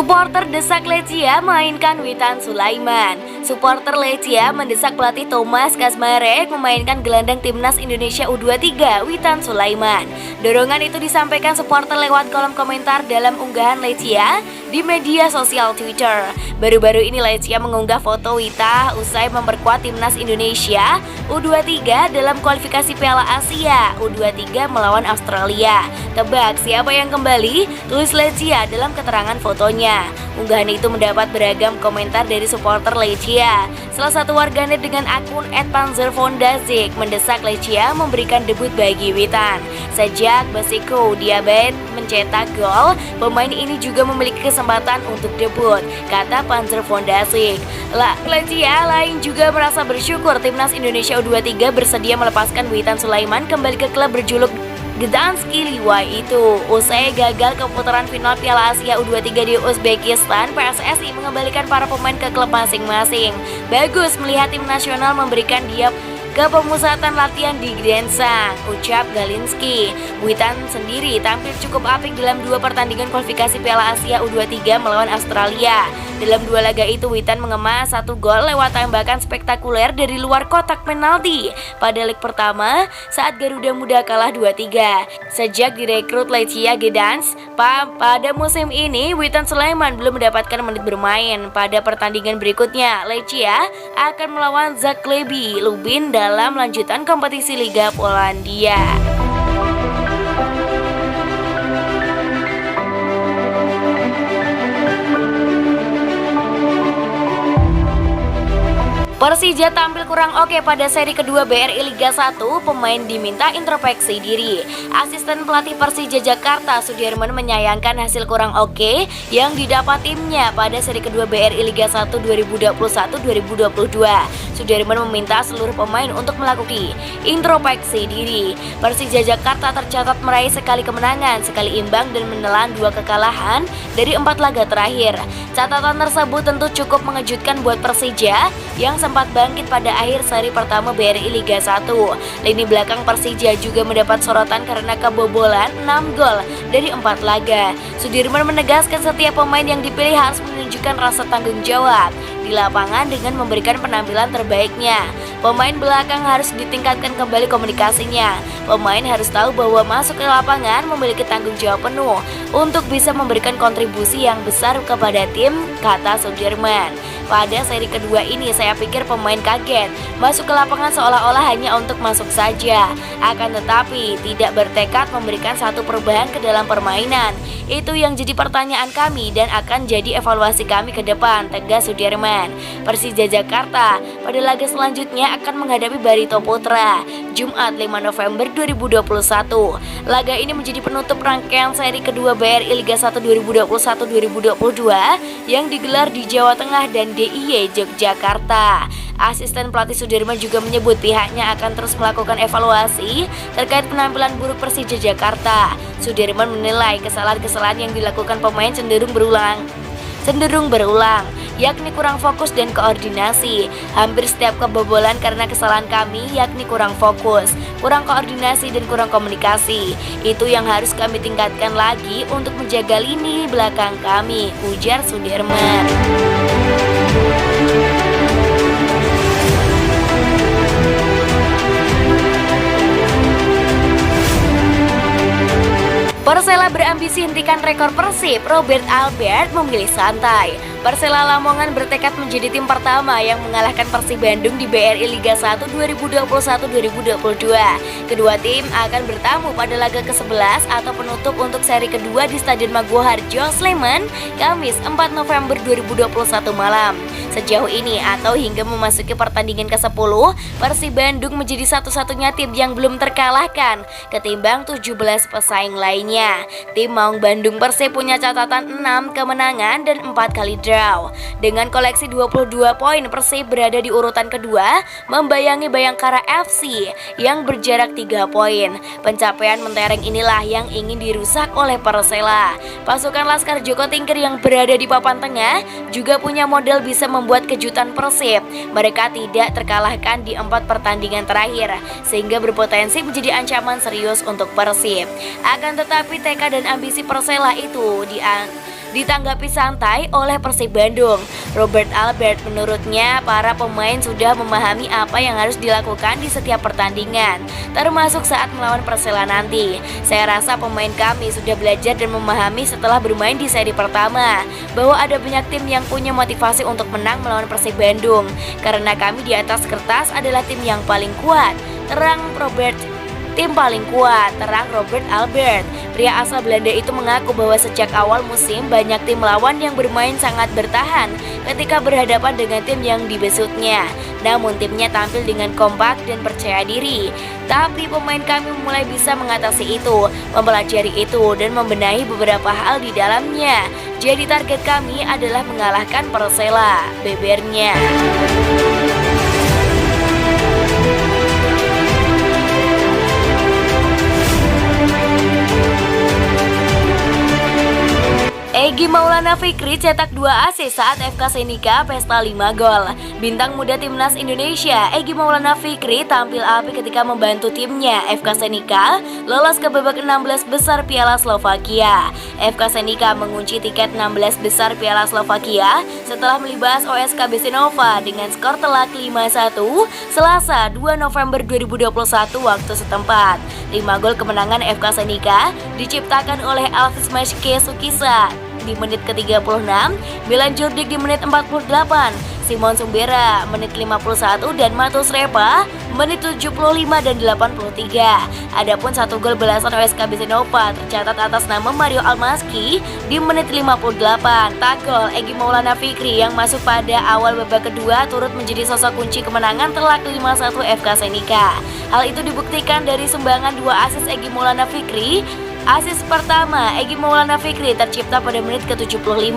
Supporter desak Lechia mainkan Witan Sulaiman. Supporter Lechia mendesak pelatih Thomas Kasmarek memainkan gelandang timnas Indonesia U23 Witan Sulaiman. Dorongan itu disampaikan supporter lewat kolom komentar dalam unggahan Lechia di media sosial Twitter. Baru-baru ini Lechia mengunggah foto Wita usai memperkuat timnas Indonesia U23 dalam kualifikasi Piala Asia U23 melawan Australia. Tebak siapa yang kembali? Tulis Lechia dalam keterangan fotonya. Unggahan itu mendapat beragam komentar dari supporter Lechia. Salah satu warganet dengan akun @panzerfondazik mendesak Lechia memberikan debut bagi Witan. Sejak Basiko Diabet mencetak gol, pemain ini juga memiliki kesempatan untuk debut, kata Panzerfondazik. Lechia lain juga merasa bersyukur timnas Indonesia U23 bersedia melepaskan Witan Sulaiman kembali ke klub berjuluk Gdanski Liwa itu. Usai gagal ke putaran final Piala Asia U23 di Uzbekistan, PSSI mengembalikan para pemain ke klub masing-masing. Bagus melihat tim nasional memberikan dia ke pemusatan latihan di Gdańsk, ucap Galinski. Witan sendiri tampil cukup apik dalam dua pertandingan kualifikasi Piala Asia U23 melawan Australia. Dalam dua laga itu Witan mengemas 1 gol lewat tembakan spektakuler dari luar kotak penalti pada leg pertama saat Garuda Muda kalah 2-3. Sejak direkrut Lechia Gdansk pada musim ini, Witan Sulaiman belum mendapatkan menit bermain. Pada pertandingan berikutnya, Lechia akan melawan Zaklebi Lubin dalam lanjutan kompetisi Liga Polandia. Persija tampil kurang oke pada seri kedua BRI Liga 1, pemain diminta introspeksi diri. Asisten pelatih Persija Jakarta, Sudirman, menyayangkan hasil kurang oke yang didapat timnya pada seri kedua BRI Liga 1 2021-2022. Sudirman meminta seluruh pemain untuk melakukan introspeksi diri. Persija Jakarta tercatat meraih sekali kemenangan, sekali imbang dan menelan 2 kekalahan dari 4 laga terakhir. Catatan tersebut tentu cukup mengejutkan buat Persija yang sempat bangkit pada akhir seri pertama BRI Liga 1. Lini belakang Persija juga mendapat sorotan karena kebobolan 6 gol dari 4 laga. Sudirman menegaskan setiap pemain yang dipilih harus menunjukkan rasa tanggung jawab di lapangan dengan memberikan penampilan terbaiknya. Pemain belakang harus ditingkatkan kembali komunikasinya. Pemain harus tahu bahwa masuk ke lapangan memiliki tanggung jawab penuh untuk bisa memberikan kontribusi yang besar kepada tim, kata Sudirman. Pada seri kedua ini saya pikir pemain kaget masuk ke lapangan seolah-olah hanya untuk masuk saja. Akan tetapi tidak bertekad memberikan satu perubahan ke dalam permainan. Itu yang jadi pertanyaan kami dan akan jadi evaluasi kami ke depan, tegas Sudirman. Persija Jakarta pada laga selanjutnya akan menghadapi Barito Putra Jumat 5 November 2021. Laga ini menjadi penutup rangkaian seri kedua BRI Liga 1 2021-2022 yang digelar di Jawa Tengah dan DIY Yogyakarta. Asisten pelatih Sudirman juga menyebut pihaknya akan terus melakukan evaluasi terkait penampilan buruk Persija Jakarta. Sudirman menilai kesalahan-kesalahan yang dilakukan pemain cenderung berulang, yakni kurang fokus dan koordinasi. Hampir setiap kebobolan karena kesalahan kami, yakni kurang fokus, kurang koordinasi dan kurang komunikasi. Itu yang harus kami tingkatkan lagi untuk menjaga lini belakang kami, ujar Sudirman. Persela berambisi hentikan rekor Persib, Robert Albert memilih santai. Persela Lamongan bertekad menjadi tim pertama yang mengalahkan Persib Bandung di BRI Liga 1 2021-2022. Kedua tim akan bertamu pada laga ke-11 atau penutup untuk seri kedua di Stadion Maguwoharjo, Sleman, Kamis 4 November 2021 malam. Sejauh ini atau hingga memasuki pertandingan ke-10, Persib Bandung menjadi satu-satunya tim yang belum terkalahkan ketimbang 17 pesaing lainnya. Tim Maung Bandung Persib punya catatan 6 kemenangan dan 4 kali draw. Dengan koleksi 22 poin, Persib berada di urutan kedua, membayangi Bayangkara FC yang berjarak 3 poin. Pencapaian mentereng inilah yang ingin dirusak oleh Persela. Pasukan Laskar Joko Tingkir yang berada di papan tengah juga punya modal bisa membuat kejutan Persib. Mereka tidak terkalahkan di 4 pertandingan terakhir, sehingga berpotensi menjadi ancaman serius untuk Persib. Akan tetapi tekad dan ambisi Persela itu ditanggapi santai oleh Persib Bandung. Robert Albert menurutnya para pemain sudah memahami apa yang harus dilakukan di setiap pertandingan, termasuk saat melawan Persela nanti. Saya rasa pemain kami sudah belajar dan memahami setelah bermain di seri pertama bahwa ada banyak tim yang punya motivasi untuk menang melawan Persib Bandung, karena kami di atas kertas adalah tim yang paling kuat, terang Robert. Tim paling kuat, terang Robert Albert. Pria asal Belanda itu mengaku bahwa sejak awal musim banyak tim lawan yang bermain sangat bertahan ketika berhadapan dengan tim yang dibesutnya. Namun timnya tampil dengan kompak dan percaya diri. Tapi pemain kami mulai bisa mengatasi itu, mempelajari itu, dan membenahi beberapa hal di dalamnya. Jadi target kami adalah mengalahkan Persela, bebernya. Egy Maulana Fikri cetak 2 assist saat FK Senika pesta 5 gol. Bintang muda timnas Indonesia Egy Maulana Fikri tampil api ketika membantu timnya FK Senika lolos ke babak 16 besar Piala Slovakia. FK Senika mengunci tiket 16 besar Piala Slovakia setelah melibas OSK Besenova dengan skor telak 5-1 Selasa 2 November 2021 waktu setempat. 5 gol kemenangan FK Senika diciptakan oleh Alvis Meshke Sukisa di menit ke-36, Milan Djurdjic di menit 48, Simon Sumbera menit 51 dan Matus Repa menit 75 dan 83. Adapun 1 gol belasan OSK Besenova tercatat atas nama Mario Almaski di menit 58. Tak gol Egy Maulana Fikri yang masuk pada awal babak kedua turut menjadi sosok kunci kemenangan telak 5-1 FK Senika. Hal itu dibuktikan dari sumbangan 2 assist Egy Maulana Fikri. Assist pertama Egy Maulana Fikri tercipta pada menit ke-75.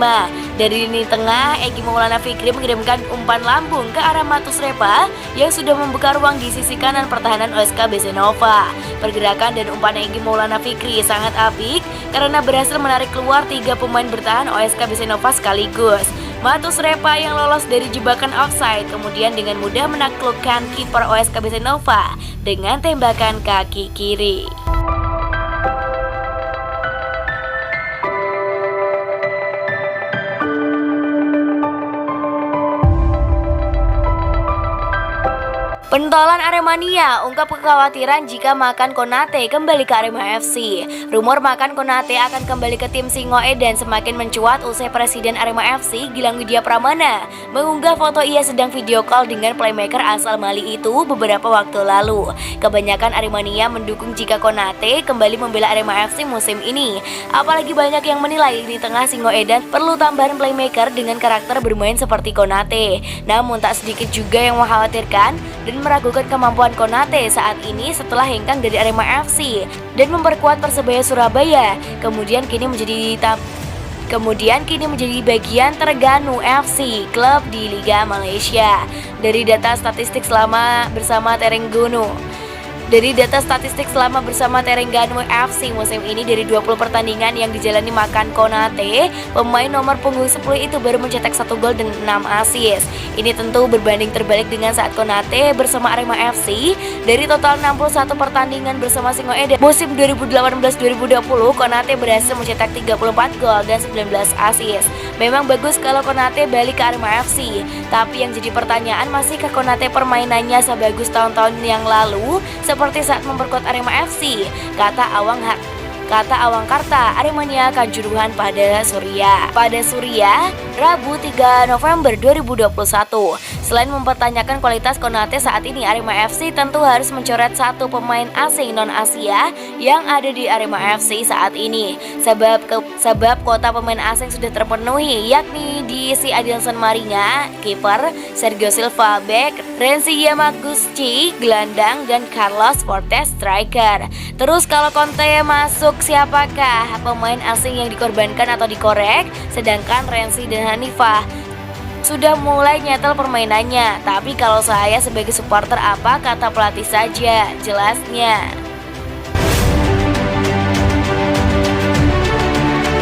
Dari lini tengah, Egy Maulana Fikri mengirimkan umpan lambung ke arah Matus Repa yang sudah membuka ruang di sisi kanan pertahanan OSK Besenova. Pergerakan dan umpan Egy Maulana Fikri sangat apik karena berhasil menarik keluar 3 pemain bertahan OSK Besenova sekaligus. Matus Repa yang lolos dari jebakan offside kemudian dengan mudah menaklukkan kiper OSK Besenova dengan tembakan kaki kiri. Pentolan Aremania ungkap kekhawatiran jika Makan Konate kembali ke Arema FC. Rumor Makan Konate akan kembali ke tim Singoedan semakin mencuat usai Presiden Arema FC Gilang Widya Pramana mengunggah foto ia sedang video call dengan playmaker asal Mali itu beberapa waktu lalu. Kebanyakan Aremania mendukung jika Konate kembali membela Arema FC musim ini. Apalagi banyak yang menilai di tengah Singoedan perlu tambahan playmaker dengan karakter bermain seperti Konate. Namun tak sedikit juga yang mengkhawatirkan dan meragukan kemampuan Konate saat ini setelah hengkang dari Arema FC dan memperkuat Persebaya Surabaya. Kemudian kini menjadi bagian Terengganu FC, klub di Liga Malaysia. Dari data statistik selama bersama Terengganu FC musim ini, dari 20 pertandingan yang dijalani Makan Konate, pemain nomor punggung 10 itu baru mencetak 1 gol dan 6 assist. Ini tentu berbanding terbalik dengan saat Konate bersama Arema FC. Dari total 61 pertandingan bersama Singoedan musim 2018-2020, Konate berhasil mencetak 34 gol dan 19 assist. Memang bagus kalau Konate balik ke Arema FC, tapi yang jadi pertanyaan, masihkah Konate permainannya sebagus tahun-tahun yang lalu seperti saat memperkuat Arema FC? Kata Awang Karta, Aremania Kanjuruhan pada Surya, Rabu 3 November 2021. Selain mempertanyakan kualitas Konate saat ini, Arema FC tentu harus mencoret 1 pemain asing non-Asia yang ada di Arema FC saat ini. Sebab kuota pemain asing sudah terpenuhi, yakni diisi Adilson Maringa, kiper, Sergio Silva, bek, Renzi Yamaguchi, gelandang, dan Carlos Fortes, striker. Terus kalau Conte masuk, siapakah pemain asing yang dikorbankan atau dikorek? Sedangkan Renzi dan Hanifah sudah mulai nyetel permainannya. Tapi kalau saya sebagai supporter, apa kata pelatih saja, jelasnya.